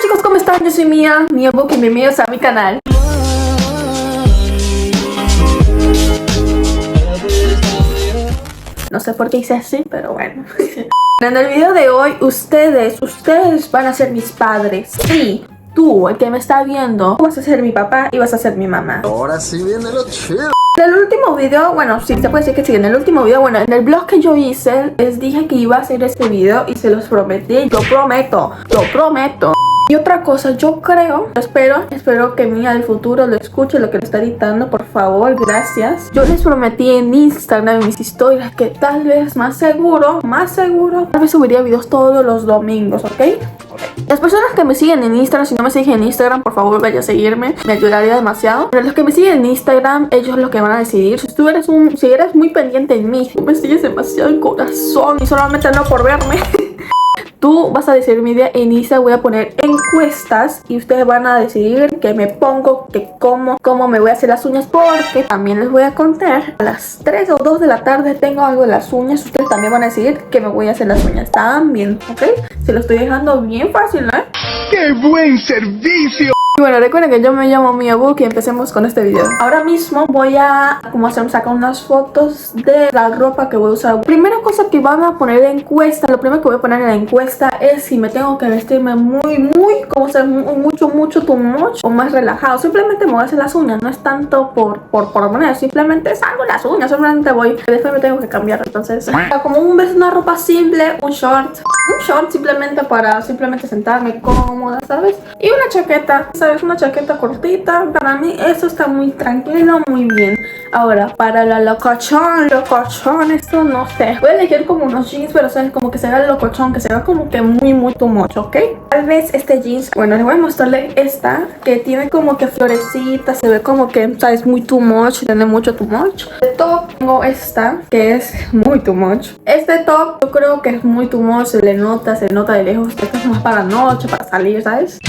chicos, ¿cómo están? Yo soy Mia Book y bienvenidos a mi canal. No sé por qué hice así, pero bueno. En el video de hoy, ustedes van a ser mis padres. Sí, tú, el que me está viendo, vas a ser mi papá y vas a ser mi mamá. Ahora sí viene lo chido. En el último video, bueno, sí, se puede decir que sí. En el último video, bueno, en el vlog que yo hice, les dije que iba a hacer este video y se los prometí. Lo prometo. Y otra cosa, yo creo, espero que Mia del futuro lo escuche, lo que lo está editando, por favor, gracias. Yo les prometí en Instagram, en mis historias, que tal vez más seguro, tal vez subiría videos todos los domingos, ¿ok? Las personas que me siguen en Instagram, si no me siguen en Instagram, por favor vaya a seguirme, me ayudaría demasiado. Pero los que me siguen en Instagram, ellos lo que van a decidir. Si eres muy pendiente en mí, tú me sigues demasiado en corazón y solamente no por verme. Tú vas a decidir mi día en Instagram. Voy a poner encuestas y ustedes van a decidir qué me pongo, qué cómo me voy a hacer las uñas, porque también les voy a contar a las 3 o 2 de la tarde tengo algo de las uñas. Ustedes también van a decidir que me voy a hacer las uñas también, ¿ok? Se lo estoy dejando bien fácil, ¿eh? ¡Qué buen servicio! Y bueno, recuerden que yo me llamo Mia Book y empecemos con este video. Ahora mismo voy a sacar unas fotos de la ropa que voy a usar. Primera cosa que van a poner en encuesta, lo primero que voy a poner en la encuesta es si me tengo que vestirme muy, como ser mucho too much o más relajado. Simplemente me voy a hacer las uñas, no es tanto por poner, simplemente salgo las uñas, simplemente voy. Después me tengo que cambiar, entonces como una ropa simple, un short simplemente para sentarme cómoda, ¿sabes? Y una chaqueta, ¿sabes? Una chaqueta cortita. Para mí eso está muy tranquilo, muy bien. Ahora, para la locochón, esto no sé. Voy a elegir como unos jeans, pero ¿sabes? Como que se vea el locochón, que se vea como que muy too much, ¿ok? Tal vez este jeans, bueno, les voy a mostrarle esta, que tiene como que florecitas, se ve como que, ¿sabes? Muy too much, tiene mucho too much. De top tengo esta, que es muy too much. Este top yo creo que es muy too much, se nota de lejos. Esto es más para noche, para salir, ¿sabes?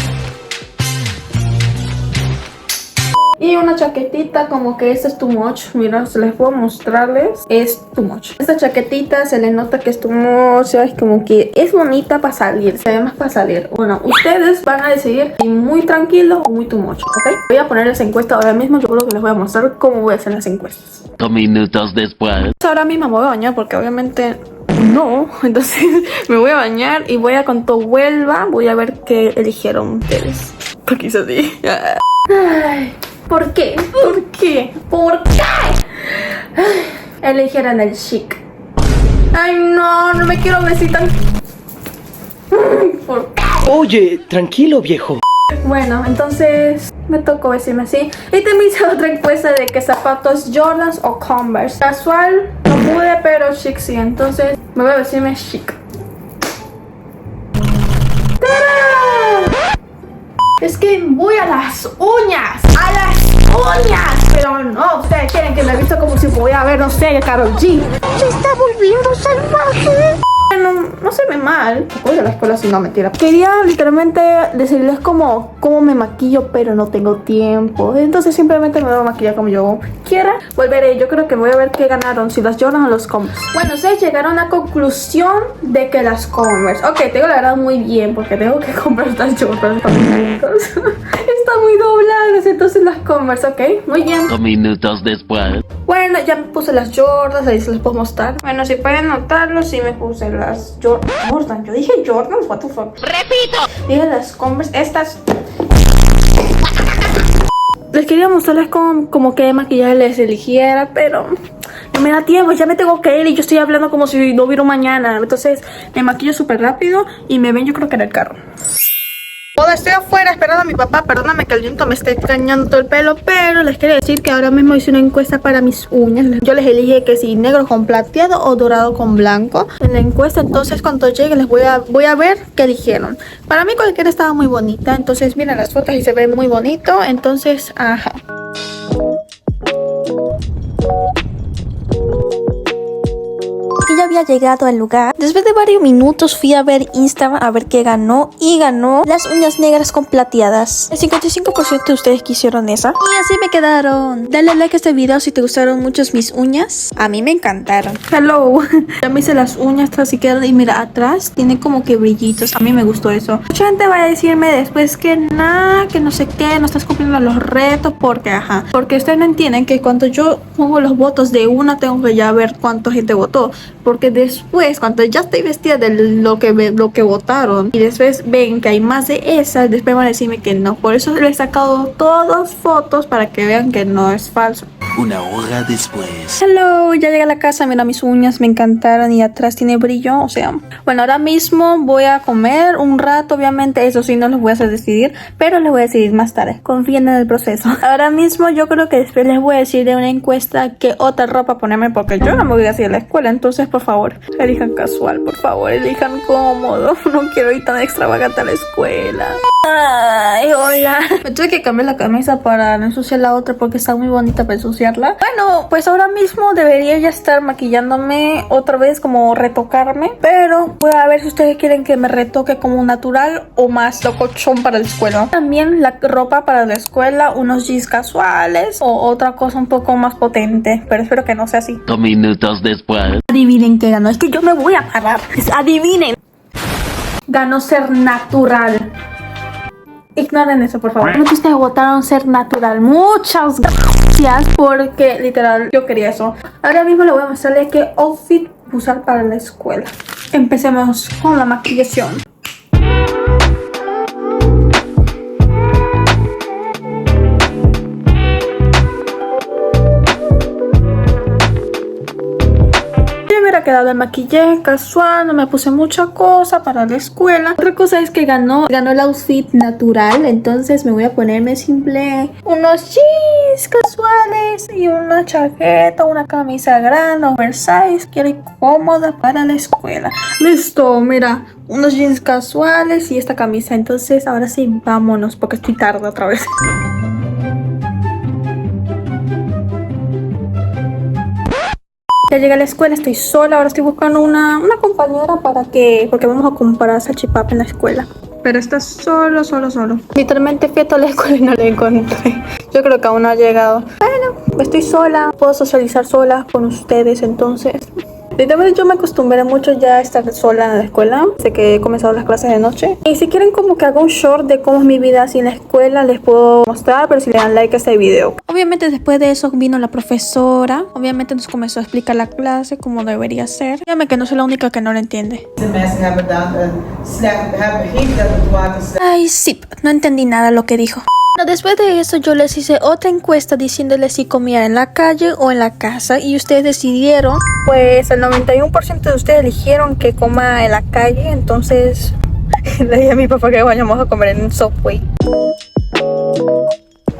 Y una chaquetita como que esta es too much. Mira, se les puedo mostrarles. Es too much. Esta chaquetita se le nota que es too much, ¿sabes? Como que es bonita para salir, se ve más para salir. Bueno, ustedes van a decidir si muy tranquilo o muy too much, ¿ok? Voy a ponerles encuesta ahora mismo. Yo creo que les voy a mostrar cómo voy a hacer las encuestas. 2 minutos después. Ahora mismo me voy a bañar porque obviamente no. Entonces me voy a bañar y voy a, cuando vuelva, voy a ver qué eligieron ustedes. Porque hice así. Ay, ¿por qué? Eligieron el chic. Ay, no me quiero vestir tan... ¿Por qué? Oye, tranquilo, viejo. Bueno, entonces me tocó vestirme así. Y también hice otra encuesta de que zapatos Jordans o Converse. Casual no pude, pero chic sí. Entonces me voy a vestirme chic. ¡Tarán! Es que voy a las uñas. Pero no, ustedes quieren que me vista como si voy a ver, no sé, Karol G. Se está volviendo salvaje. No se ve mal. Voy a la escuela si no, mentira. Quería literalmente decirles cómo me maquillo, pero no tengo tiempo. Entonces simplemente me voy a maquillar como yo quiera. Volveré, yo creo que voy a ver qué ganaron, si las Jordan o los Converse. Bueno, ustedes llegaron a la conclusión de que las Converse. Ok, tengo la verdad muy bien, porque tengo que comprar estas Jordan. Están muy dobladas, entonces las Converse, ok, muy bien. 2 minutos después. Bueno, ya me puse las Jordans, ahí se les puedo mostrar. Bueno, si pueden notarlo, sí me puse las Jordan. Yo dije Jordan, what the fuck. ¡Repito! Dije las Converse, estas. Les quería mostrarles como qué maquillaje les eligiera, pero no me da tiempo, ya me tengo que ir y yo estoy hablando como si no hubiera un mañana. Entonces me maquillo súper rápido y me ven yo creo que en el carro. Estoy afuera esperando a mi papá. Perdóname que el viento me esté cañando todo el pelo, pero les quería decir que ahora mismo hice una encuesta para mis uñas. Yo les elige que si negro con plateado o dorado con blanco en la encuesta. Entonces cuando llegue les voy a ver qué eligieron. Para mí cualquiera estaba muy bonita. Entonces miren las fotos y se ve muy bonito. Entonces, ajá. Y ya había llegado al lugar. Después de varios minutos fui a ver Instagram a ver qué ganó y ganó las uñas negras con plateadas. El 55% de ustedes quisieron esa y así me quedaron. Dale like a este video si te gustaron mucho mis uñas. A mí me encantaron. Hello. Ya me hice las uñas así quedan y mira atrás tiene como que brillitos. A mí me gustó eso. Mucha gente va a decirme después que nada, que no sé qué, no estás cumpliendo los retos porque ajá. Porque ustedes no entienden que cuando yo pongo los votos de una tengo que ya ver cuánta gente votó. Porque después cuando ya estoy vestida de lo que votaron y después ven que hay más de esas, después van a decirme que no. Por eso les he sacado todas fotos para que vean que no es falso. Una hora después. Hello, ya llegué a la casa, mira mis uñas, me encantaron y atrás tiene brillo, o sea, bueno, ahora mismo voy a comer un rato, obviamente, eso sí no los voy a hacer decidir, pero les voy a decidir más tarde, confíen en el proceso. Ahora mismo yo creo que después les voy a decir de una encuesta qué otra ropa ponerme porque yo no me voy a ir a la escuela, entonces por favor, elijan casual, por favor, elijan cómodo, no quiero ir tan extravagante a la escuela. Ay, hola. Me tuve que cambiar la camisa para no ensuciar la otra porque está muy bonita para ensuciarla. Bueno, pues ahora mismo debería ya estar maquillándome otra vez, como retocarme. Pero voy a ver si ustedes quieren que me retoque como natural o más locochón para la escuela. También la ropa para la escuela, unos jeans casuales o otra cosa un poco más potente. Pero espero que no sea así. 2 minutos después. Adivinen qué ganó. Es que yo me voy a parar. Adivinen. Ganó ser natural. Ignoren eso, por favor. Creo que ustedes votaron ser natural. Muchas gracias porque literal yo quería eso. Ahora mismo les voy a mostrarles qué outfit usar para la escuela. Empecemos con la maquillación. Hubiera quedado el maquillaje casual, no me puse mucha cosa para la escuela. Otra cosa es que ganó el outfit natural, entonces me voy a ponerme simple unos jeans casuales y una chaqueta, una camisa grande, oversize, quiero ir cómoda para la escuela. Listo, mira, unos jeans casuales y esta camisa, entonces ahora sí, vámonos porque estoy tarde otra vez. Ya llegué a la escuela, estoy sola, ahora estoy buscando una compañera porque vamos a comprar salchipapa en la escuela. Pero está solo. Literalmente fui a toda la escuela y no la encontré. Yo creo que aún no ha llegado. Bueno, estoy sola, puedo socializar sola con ustedes, entonces... Literalmente yo me acostumbré mucho ya a estar sola en la escuela, desde que he comenzado las clases de noche. Y si quieren como que haga un short de cómo es mi vida así en la escuela, les puedo mostrar, pero si le dan like a este video. Obviamente después de eso vino la profesora, obviamente nos comenzó a explicar la clase como debería ser. Dígame que no soy la única que no lo entiende. Ay, sí, no entendí nada lo que dijo. Después de eso yo les hice otra encuesta diciéndoles si comían en la calle o en la casa y ustedes decidieron, pues el 91% de ustedes eligieron que coma en la calle, entonces le dije a mi papá que vayamos a comer en Subway.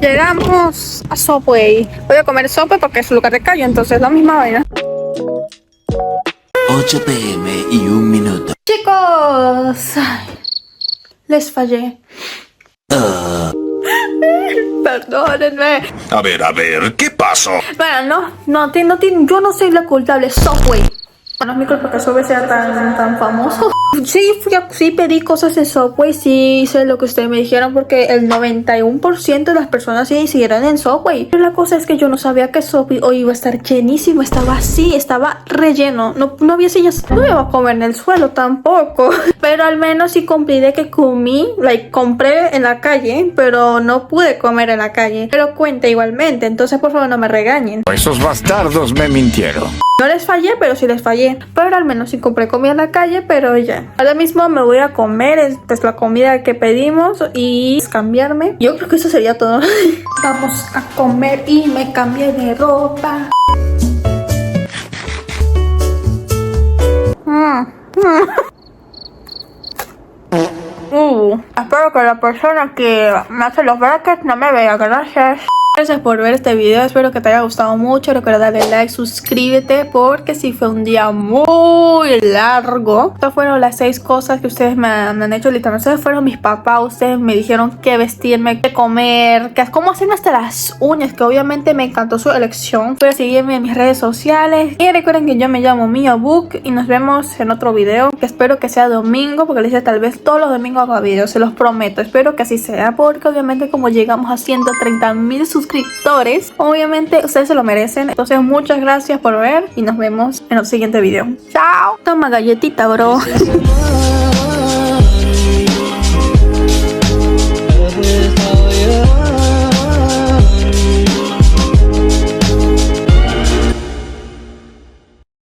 Llegamos a Subway, voy a comer Subway porque es un lugar de calle, entonces la misma vaina. 8 p.m. y 1 minuto. Chicos, ay, les fallé. Perdónenme. A ver, ¿qué pasó? Bueno, no, yo no soy la culpable, Subway. No es mi culpa que Subway sea tan famoso. Sí pedí cosas en Subway, sí hice lo que ustedes me dijeron porque el 91% de las personas sí decidieron en Subway. Pero la cosa es que yo no sabía que Subway hoy iba a estar llenísimo, estaba así, estaba relleno. No había sillas, no iba a comer en el suelo tampoco. Pero al menos sí cumplí de que compré en la calle, pero no pude comer en la calle. Pero cuenta igualmente, entonces por favor no me regañen. Esos bastardos me mintieron. No les fallé, pero sí les fallé. Pero al menos sí compré comida en la calle, pero ya. Ahora mismo me voy a comer pues, la comida que pedimos y cambiarme. Yo creo que eso sería todo. Vamos a comer y me cambié de ropa. Espero que la persona que me hace los brackets no me vea, gracias. Gracias por ver este video, espero que te haya gustado mucho. Recuerda darle like, suscríbete, porque sí fue un día muy largo. Estas fueron las 6 cosas que ustedes me han hecho. Literalmente ustedes fueron mis papás. Ustedes me dijeron qué vestirme, qué comer, cómo hacerme hasta las uñas, que obviamente me encantó su elección. Pueden seguirme en mis redes sociales. Y recuerden que yo me llamo Mia Book. Y nos vemos en otro video, que espero que sea domingo, porque les dije tal vez todos los domingos haga videos, se los prometo. Espero que así sea, porque obviamente como llegamos a 130,000 suscriptores, obviamente ustedes se lo merecen. Entonces muchas gracias por ver y nos vemos en el siguiente video. Chao. Toma galletita, bro.